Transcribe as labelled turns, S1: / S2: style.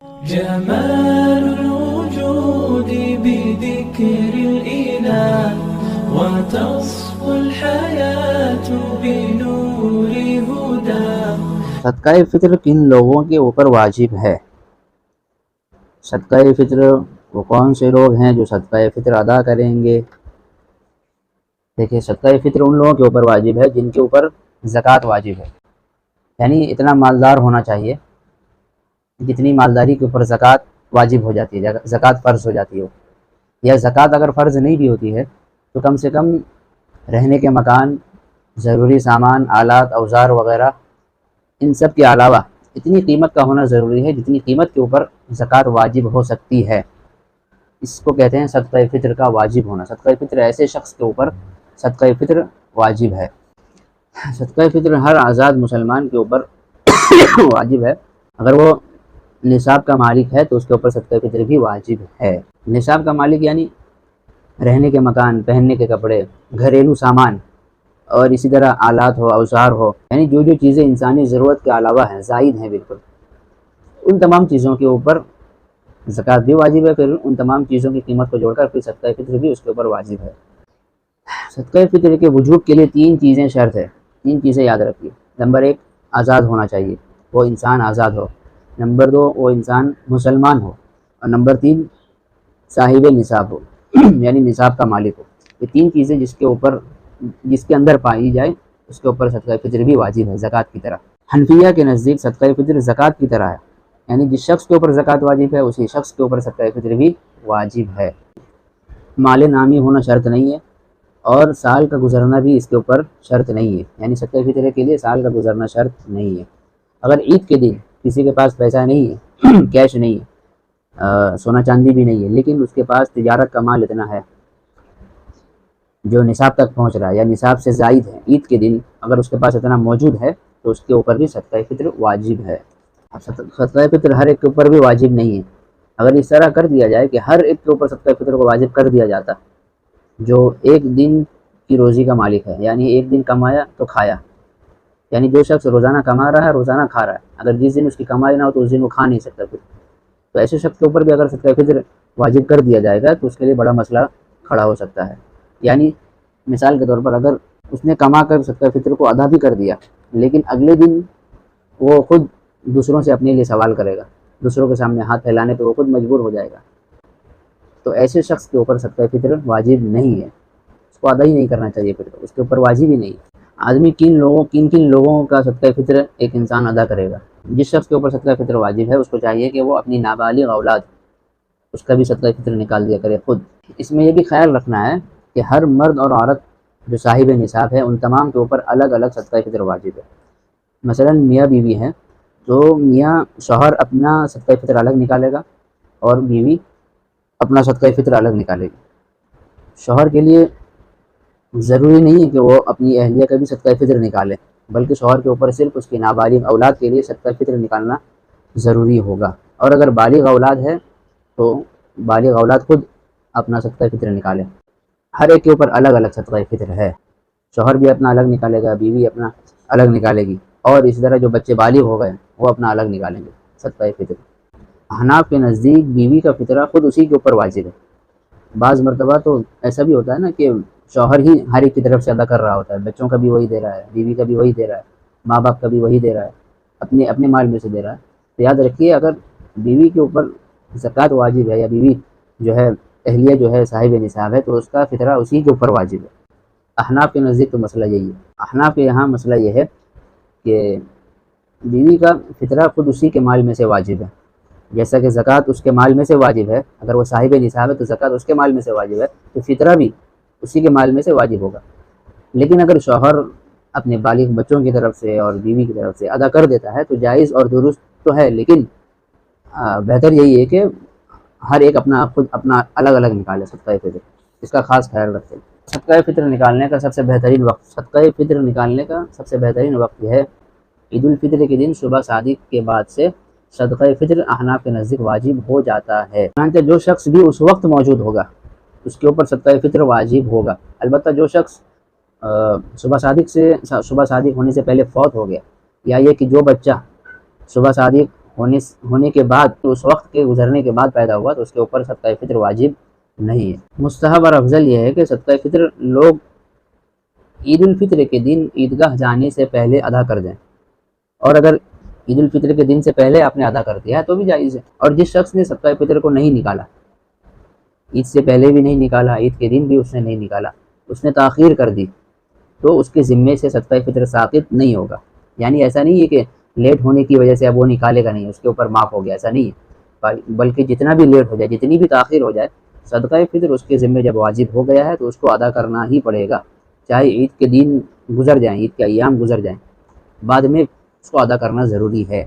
S1: جمال الوجود بذكر الإله وتصفو الحياة بنور هداه.
S2: صدقہ فطر کن لوگوں کے اوپر واجب ہے؟ صدقہ فطر وہ کون سے لوگ ہیں جو صدقہ فطر ادا کریں گے؟ دیکھیں، صدقہ فطر ان لوگوں کے اوپر واجب ہے جن کے اوپر زکوٰۃ واجب ہے، یعنی اتنا مالدار ہونا چاہیے جتنی مالداری کے اوپر زکوٰۃ واجب ہو جاتی ہے، زکوٰۃ فرض ہو جاتی ہو، یا زکوٰۃ اگر فرض نہیں بھی ہوتی ہے تو کم سے کم رہنے کے مکان، ضروری سامان، آلات، اوزار وغیرہ، ان سب کے علاوہ اتنی قیمت کا ہونا ضروری ہے جتنی قیمت کے اوپر زکوٰۃ واجب ہو سکتی ہے. اس کو کہتے ہیں صدقہ فطر کا واجب ہونا. صدقہ فطر ایسے شخص کے اوپر صدقہ فطر واجب ہے. صدقہ فطر ہر آزاد مسلمان کے اوپر واجب ہے. اگر وہ نصاب کا مالک ہے تو اس کے اوپر صدقہ فطر بھی واجب ہے. نصاب کا مالک یعنی رہنے کے مکان، پہننے کے کپڑے، گھریلو سامان، اور اسی طرح آلات ہو، اوزار ہو، یعنی جو جو چیزیں انسانی ضرورت کے علاوہ ہیں، زائد ہیں بالکل، ان تمام چیزوں کے اوپر زکوٰۃ بھی واجب ہے. پھر ان تمام چیزوں کی قیمت کو جوڑ کر پھر صدقہ فطر بھی اس کے اوپر واجب ہے. صدقہ فطر کے وجوب کے لیے 3 چیزیں شرط ہے. 3 چیزیں یاد رکھیے. نمبر 1، آزاد ہونا چاہیے، وہ انسان آزاد ہو. نمبر 2، وہ انسان مسلمان ہو. اور نمبر 3، صاحب نصاب ہو، یعنی نصاب کا مالک ہو. یہ 3 چیزیں جس کے اندر پائی جائے اس کے اوپر صدقہ فطر بھی واجب ہے، زکوٰۃ کی طرح. حنفیہ کے نزدیک صدقہ فطر زکوٰۃ کی طرح ہے، یعنی جس شخص کے اوپر زکوٰۃ واجب ہے اسی شخص کے اوپر صدقہ فطر بھی واجب ہے. مال نامی ہونا شرط نہیں ہے، اور سال کا گزرنا بھی اس کے اوپر شرط نہیں ہے، یعنی صدقہ فطر کے لیے سال کا گزرنا شرط نہیں ہے. اگر عید کے دن کسی کے پاس پیسہ نہیں ہے، کیش نہیں ہے، سونا چاندی بھی نہیں ہے، لیکن اس کے پاس تجارت کا مال اتنا ہے جو نصاب تک پہنچ رہا ہے یا نصاب سے زائد ہے، عید کے دن اگر اس کے پاس اتنا موجود ہے تو اس کے اوپر بھی صدقہ فطر واجب ہے. صدقہ فطر ہر ایک کے اوپر بھی واجب نہیں ہے. اگر اس طرح کر دیا جائے کہ ہر ایک کے اوپر صدقہ فطر کو واجب کر دیا جاتا جو ایک دن کی روزی کا مالک ہے، یعنی ایک دن کمایا تو کھایا، یعنی جو شخص روزانہ کما رہا ہے روزانہ کھا رہا ہے، اگر جس دن اس کی کمائی نہ ہو تو اس دن وہ کھا نہیں سکتا پھر. تو ایسے شخص کے اوپر بھی اگر صدقہ فطر واجب کر دیا جائے گا تو اس کے لیے بڑا مسئلہ کھڑا ہو سکتا ہے. یعنی مثال کے طور پر اگر اس نے کما کر صدقہ فطر کو ادا بھی کر دیا، لیکن اگلے دن وہ خود دوسروں سے اپنے لیے سوال کرے گا، دوسروں کے سامنے ہاتھ پھیلانے پہ وہ خود مجبور ہو جائے گا، تو ایسے شخص کے اوپر صدقہ فطر واجب نہیں ہے، اس کو ادا ہی نہیں کرنا چاہیے، پھر اس کے اوپر واجب ہی نہیں. آدمی کن لوگوں کا صدقہ فطر ایک انسان ادا کرے گا؟ جس شخص کے اوپر صدقہ فطر واجب ہے اس کو چاہیے کہ وہ اپنی نابالغ اولاد، اس کا بھی صدقہ فطر نکال دیا کرے خود. اس میں یہ بھی خیال رکھنا ہے کہ ہر مرد اور عورت جو صاحب نصاب ہے ان تمام کے اوپر الگ الگ صدقہ فطر واجب ہے. مثلا میاں بیوی ہیں تو میاں شوہر اپنا صدقہ فطر الگ نکالے گا اور بیوی اپنا صدقہ فطر الگ نکالے گی. شوہر کے لیے ضروری نہیں ہے کہ وہ اپنی اہلیہ کا بھی صدقہ فطر نکالے، بلکہ شوہر کے اوپر صرف اس کی نابالغ اولاد کے لیے صدقہ فطر نکالنا ضروری ہوگا. اور اگر بالغ اولاد ہے تو بالغ اولاد خود اپنا صدقہ فطر نکالے. ہر ایک کے اوپر الگ الگ صدقہ فطر ہے. شوہر بھی اپنا الگ نکالے گا، بیوی اپنا الگ نکالے گی، اور اسی طرح جو بچے بالغ ہو گئے وہ اپنا الگ نکالیں گے صدقہ فطر. احناف کے نزدیک بیوی کا فطرہ خود اسی کے اوپر واجب ہے. بعض مرتبہ تو ایسا بھی ہوتا ہے نا کہ شوہر ہی ہر ایک کی طرف سے ادا کر رہا ہوتا ہے، بچوں کا بھی وہی دے رہا ہے، بیوی کا بھی وہی دے رہا ہے، ماں باپ کا بھی وہی دے رہا ہے، اپنے مال میں سے دے رہا ہے. تو یاد رکھیے اگر بیوی کے اوپر زکوٰۃ واجب ہے یا بیوی جو ہے اہلیہ جو ہے صاحب نصاب ہے تو اس کا فطرہ اسی کے اوپر واجب ہے. احناف کے نزدیک تو مسئلہ یہی ہے. احناف کے یہاں مسئلہ یہ ہے کہ بیوی کا فطرہ خود اسی کے مال میں سے واجب ہے، جیسا کہ زکوٰۃ اس کے مال میں سے واجب ہے. اگر وہ صاحب نصاب ہے تو زکوٰۃ اس کے مال میں سے واجب ہے، تو فطرہ بھی اسی کے مال میں سے واجب ہوگا. لیکن اگر شوہر اپنے بالغ بچوں کی طرف سے اور بیوی کی طرف سے ادا کر دیتا ہے تو جائز اور درست تو ہے، لیکن بہتر یہی ہے کہ ہر ایک خود اپنا الگ الگ نکالے صدقہ فطر. اس کا خاص خیال رکھیں. صدقہ فطر نکالنے کا سب سے بہترین وقت یہ ہے عید الفطر کے دن صبح صادق کے بعد سے صدقہ فطر احناف کے نزدیک واجب ہو جاتا ہے. چنانچہ جو شخص بھی اس وقت موجود ہوگا اس کے اوپر صدقہ فطر واجب ہوگا. البتہ جو شخص صبح صادق ہونے سے پہلے فوت ہو گیا، یا یہ کہ جو بچہ صبح صادق ہونے کے بعد، تو اس وقت کے گزرنے کے بعد پیدا ہوا، تو اس کے اوپر صدقہ فطر واجب نہیں ہے۔ مستحب اور افضل یہ ہے کہ صدقہ فطر لوگ عید الفطر کے دن عیدگاہ جانے سے پہلے ادا کر دیں، اور اگر عید الفطر کے دن سے پہلے آپ نے ادا کر دیا ہے تو بھی جائز ہے۔ اور جس شخص نے صدقہ فطر کو نہیں نکالا، عید سے پہلے بھی نہیں نکالا، عید کے دن بھی اس نے نہیں نکالا، اس نے تاخیر کر دی، تو اس کے ذمے سے صدقہ فطر ساقط نہیں ہوگا۔ یعنی ایسا نہیں ہے کہ لیٹ ہونے کی وجہ سے اب وہ نکالے گا نہیں، اس کے اوپر معاف ہو گیا، ایسا نہیں ہے، بلکہ جتنا بھی لیٹ ہو جائے، جتنی بھی تاخیر ہو جائے، صدقہ فطر اس کے ذمے جب واجب ہو گیا ہے تو اس کو ادا کرنا ہی پڑے گا، چاہے عید کے دن گزر جائیں، عید کے ایام گزر جائیں، بعد میں اس کو ادا کرنا ضروری ہے۔